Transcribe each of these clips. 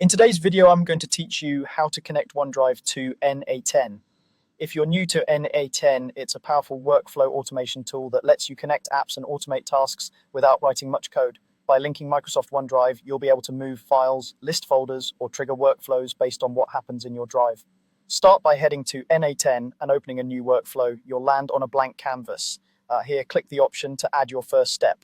In today's video, I'm going to teach you how to connect OneDrive to n8n. If you're new to n8n, it's a powerful workflow automation tool that lets you connect apps and automate tasks without writing much code. By linking Microsoft OneDrive, you'll be able to move files, list folders, or trigger workflows based on what happens in your drive. Start by heading to n8n and opening a new workflow. You'll land on a blank canvas. Here, click the option to add your first step.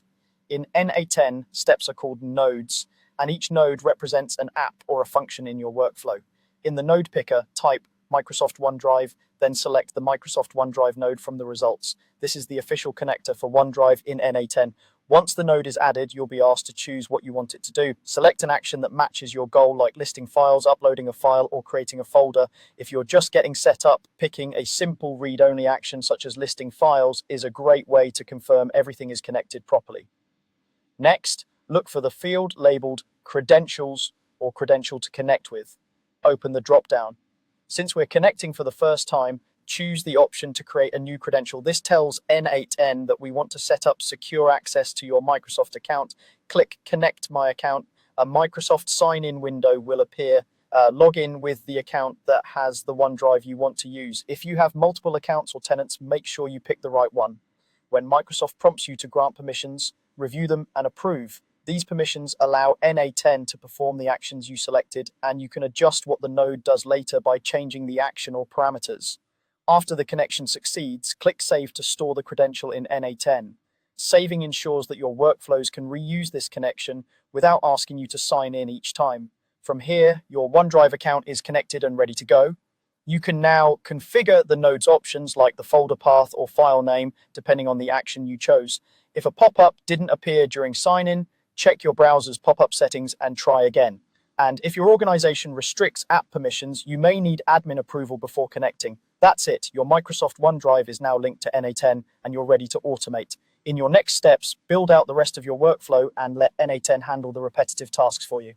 In n8n, steps are called nodes, and each node represents an app or a function in your workflow. In the node picker, type Microsoft OneDrive, then select the Microsoft OneDrive node from the results. This is the official connector for OneDrive in n8n. Once the node is added, you'll be asked to choose what you want it to do. Select an action that matches your goal, like listing files, uploading a file, or creating a folder. If you're just getting set up, picking a simple read-only action such as listing files is a great way to confirm everything is connected properly. Next, look for the field labeled Credentials or Credential to Connect with. Open the drop-down. Since we're connecting for the first time, choose the option to create a new credential. This tells n8n that we want to set up secure access to your Microsoft account. Click Connect My Account. A Microsoft sign-in window will appear. Log in with the account that has the OneDrive you want to use. If you have multiple accounts or tenants, make sure you pick the right one. When Microsoft prompts you to grant permissions, review them and approve. These permissions allow n8n to perform the actions you selected, and you can adjust what the node does later by changing the action or parameters. After the connection succeeds, click Save to store the credential in n8n. Saving ensures that your workflows can reuse this connection without asking you to sign in each time. From here, your OneDrive account is connected and ready to go. You can now configure the node's options like the folder path or file name, depending on the action you chose. If a pop-up didn't appear during sign-in, check your browser's pop-up settings and try again. And if your organization restricts app permissions, you may need admin approval before connecting. That's it. Your Microsoft OneDrive is now linked to n8n and you're ready to automate. In your next steps, build out the rest of your workflow and let n8n handle the repetitive tasks for you.